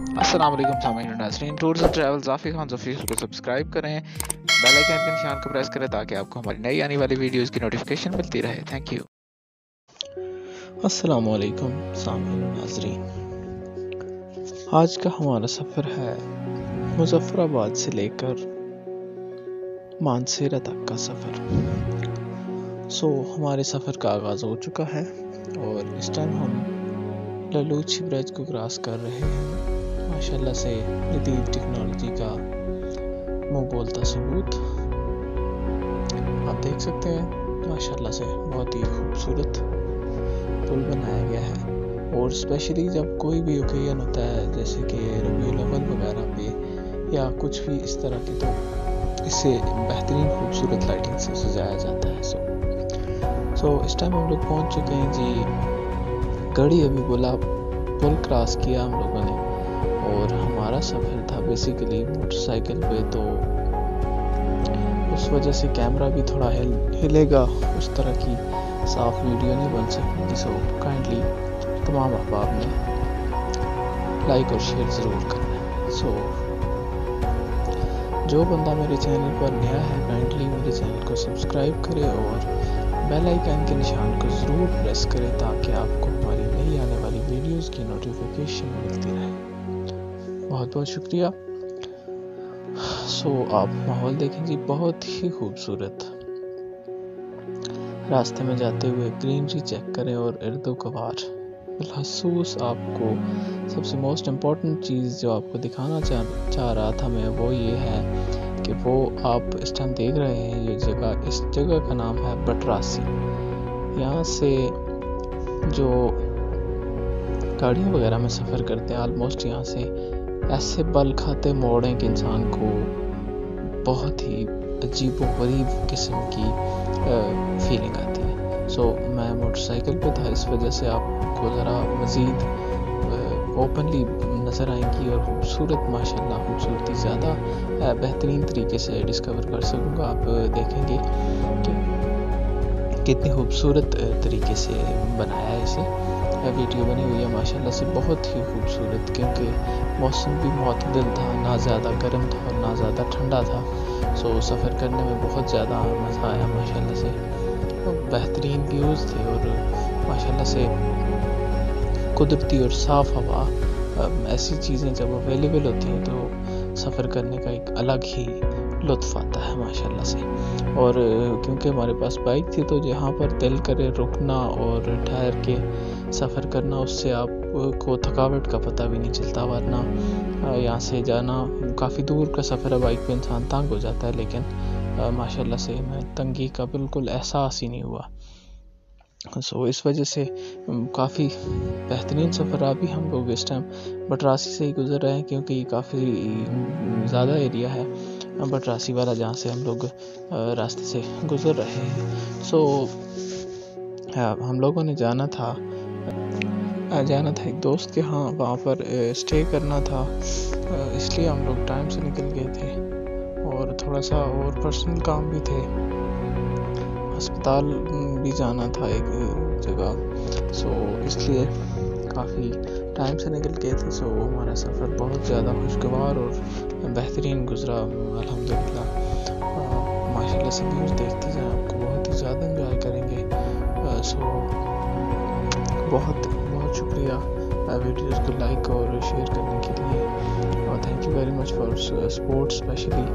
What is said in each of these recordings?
अस्सलाम वालेकुम सामीन नाज़रीन, tours and travels Zafi Khan official को सब्सक्राइब करें, बेल आइकन के निशान को प्रेस करें ताकि आपको हमारी नई आने वाली वीडियोस की नोटिफिकेशन मिलती रहे। Thank you. अस्सलाम वालेकुम सामीन नाज़रीन, आज का हमारा सफ़र है मुज़फ़्फ़राबाद से लेकर मानसेरा तक का सफ़र। हमारे सफ़र का आगाज़ हो चुका है और इस टाइम हम ललूची ब्रिज को क्रॉस कर रहे हैं। माशाल्लाह से जदीद टेक्नोलॉजी का मुँह बोलता सबूत आप देख सकते हैं। माशाल्लाह से बहुत ही खूबसूरत पुल बनाया गया है और स्पेशली जब कोई भी ओकेजन होता है जैसे कि रबीउल अव्वल वगैरह पे या कुछ भी इस तरह की, तो इसे बेहतरीन खूबसूरत लाइटिंग से सजाया जाता है। इस टाइम हम लोग पहुंच चुके हैं जी। गड़ी अभी बोला पुल क्रॉस किया हम लोगों ने और हमारा सफ़र था बेसिकली मोटरसाइकिल पे, तो उस वजह से कैमरा भी थोड़ा हिलेगा, उस तरह की साफ वीडियो नहीं बन सकती। काइंडली तमाम अहबाब ने लाइक और शेयर ज़रूर करना है। जो बंदा मेरे चैनल पर नया है काइंडली मेरे चैनल को सब्सक्राइब करे और बेल आइकन के निशान को ज़रूर प्रेस करें ताकि आपको हमारी नई आने वाली वीडियोस की नोटिफिकेशन मिलती रहे। बहुत बहुत शुक्रिया। आप माहौल देखें जी, बहुत ही खूबसूरत। रास्ते में जाते हुए ग्रीनरी चेक करें और इर्दो कवार बिलखसूस आपको सबसे मोस्ट इम्पॉर्टेंट चीज़ जो आपको दिखाना चाह रहा था मैं, वो ये है कि वो आप इस टाइम देख रहे हैं ये जगह, इस जगह का नाम है बटरासी। यहाँ से जो गाड़ियाँ वगैरह में सफ़र करते हैं ऑलमोस्ट यहाँ से ऐसे बल खाते मोड़ें कि इंसान को बहुत ही अजीब व गरीब किस्म की फीलिंग आती है। मैं मोटरसाइकिल पे था, इस वजह से आपको ज़रा मज़ीद ओपनली नज़र आएंगी और खूबसूरत माशाल्लाह खूबसूरती ज़्यादा बेहतरीन तरीके से डिस्कवर कर सकूँगा। आप देखेंगे कि कितनी खूबसूरत तरीके से बनाया है इसे, वीडियो बनी हुई है माशाल्लाह से बहुत ही खूबसूरत, क्योंकि मौसम भी मुतदिल था, ना ज़्यादा गर्म था और ना ज़्यादा ठंडा था। सफ़र करने में बहुत ज़्यादा मज़ा आया माशाल्लाह से, बेहतरीन व्यूज़ थे और माशाल्लाह से कुदरती और साफ़ हवा, ऐसी चीज़ें जब अवेलेबल होती हैं तो सफ़र करने का एक अलग ही लुत्फ़ आता है माशाल्लाह से। और क्योंकि हमारे पास बाइक थी तो जहाँ पर दिल करे रुकना और ठहर के सफ़र करना, उससे आपको थकावट का पता भी नहीं चलता। वरना यहाँ से जाना काफ़ी दूर का सफ़र है, बाइक पे इंसान तंग हो जाता है, लेकिन माशाल्लाह से मैं तंगी का बिल्कुल एहसास ही नहीं हुआ। इस वजह से काफ़ी बेहतरीन सफ़र अभी हम लोग इस टाइम बटरासी से ही गुज़र रहे हैं, क्योंकि ये काफ़ी ज़्यादा एरिया है बटरासी वाला जहाँ से हम लोग रास्ते से गुज़र रहे हैं। हम लोगों ने जाना था एक दोस्त के यहाँ, वहाँ पर स्टे करना था, इसलिए हम लोग टाइम से निकल गए थे और थोड़ा सा और पर्सनल काम भी थे, अस्पताल भी जाना था एक जगह, इसलिए काफ़ी टाइम से निकल गए थे। हमारा सफ़र बहुत ज़्यादा खुशगवार और बेहतरीन गुज़रा अल्हम्दुलिल्लाह। माशाल्लाह से व्यूज़ देखते जाएं, आपको बहुत ही ज़्यादा इंजॉय करेंगे। बहुत बहुत शुक्रिया वीडियोज़ को लाइक और शेयर करने के लिए, और thank you very much for support. Specially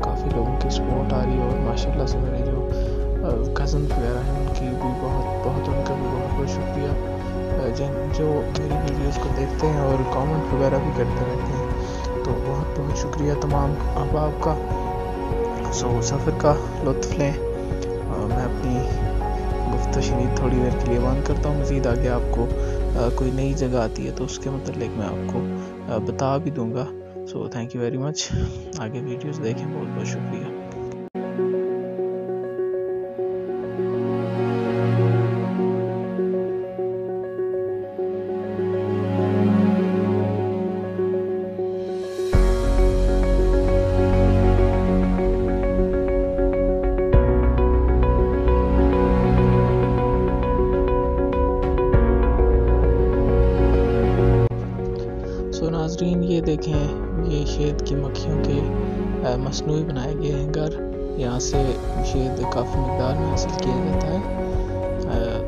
काफ़ी लोगों की सपोर्ट आ रही है और माशाल्लाह से मेरे जो कज़न वगैरह हैं उनकी भी उनका भी बहुत शुक्रिया, जो मेरी वीडियोज़ को देखते हैं और कमेंट वगैरह भी करते रहते हैं, तो बहुत बहुत शुक्रिया तमाम अहबाब का। सफ़र का लुत्फ़ लें। मैं अपनी गुफ्तगू थोड़ी देर के लिए बंद करता हूँ। मज़ीद आगे आपको कोई नई जगह आती है तो उसके मतलब मैं आपको बता भी दूँगा। Thank you very much. आगे वीडियोज़ देखें, बहुत बहुत शुक्रिया। नाजरीन ये देखें, ये शहद की मक्खियों के मसनूई बनाए गए हैं घर। यहाँ से शहद काफ़ी मकदार में हासिल किया जाता है।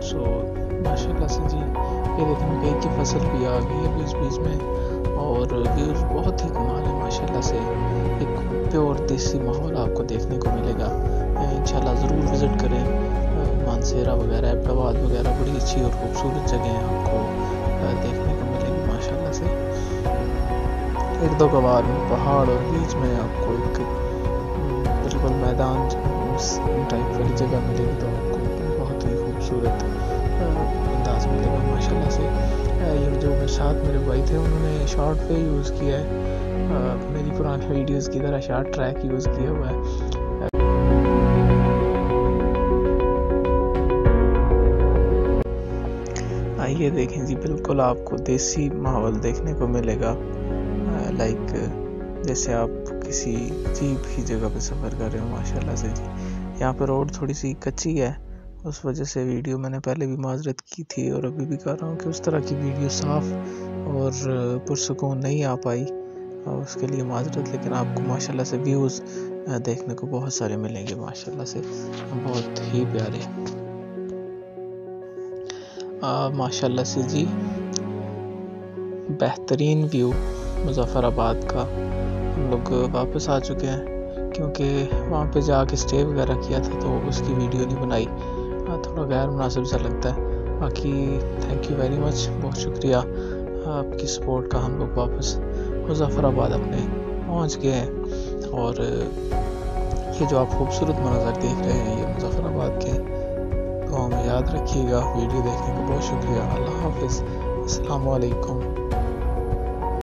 सो माशाल्लाह से जी ये देखें, मकई की फसल भी आ गई है बीच बीच में, और व्यूज़ बहुत ही कमाल है माशाल्लाह से। एक प्योर देसी माहौल आपको देखने को मिलेगा। इंशाल्लाह ज़रूर विज़िट करें। मानसेरा वगैरह, एबटाबाद वगैरह बड़ी अच्छी और खूबसूरत जगह आपको देखने को मिलेंगी माशाल्लाह से। इर्दो गवार में पहाड़ और बीच में आपको एक बिल्कुल मैदान टाइप वाली जगह मिलेगी, तो आपको बहुत ही खूबसूरत अंदाज मिलेगा माशाल्लाह से। ये जो मेरे साथ मेरे भाई थे, उन्होंने शॉर्ट पे यूज़ किया है, मेरी पुरानी वीडियोस की तरह शॉर्ट ट्रैक यूज़ किया हुआ है। आइए देखें जी, बिल्कुल आपको देसी माहौल देखने को मिलेगा। लाइक जैसे आप किसी अजीब ही जगह पे सफ़र कर रहे हो माशाल्लाह से जी। यहाँ पर रोड थोड़ी सी कच्ची है, उस वजह से वीडियो मैंने पहले भी माजरत की थी और अभी भी कर रहा हूँ कि उस तरह की वीडियो साफ़ और पुरसुकून नहीं आ पाई, और उसके लिए माजरत। लेकिन आपको माशाल्लाह से व्यूज़ देखने को बहुत सारे मिलेंगे माशाल्लाह से, बहुत ही प्यारे माशाल्लाह से जी। बेहतरीन व्यू मुज़फ़्फ़राबाद का। हम लोग वापस आ चुके हैं, क्योंकि वहाँ पे जाके स्टे वगैरह किया था तो उसकी वीडियो नहीं बनाई, थोड़ा गैर मुनासिब सा लगता है। बाकी थैंक यू वेरी मच, बहुत शुक्रिया आपकी सपोर्ट का। हम लोग वापस मुज़फ़्फ़राबाद अपने पहुँच गए हैं, और ये जो आप खूबसूरत मंज़र देख रहे हैं ये मुज़फ़्फ़राबाद के, तो हमें याद रखिएगा। वीडियो देखने का बहुत शुक्रिया। अल्लाह हाफ़िज़, अस्सलामु अलैकुम।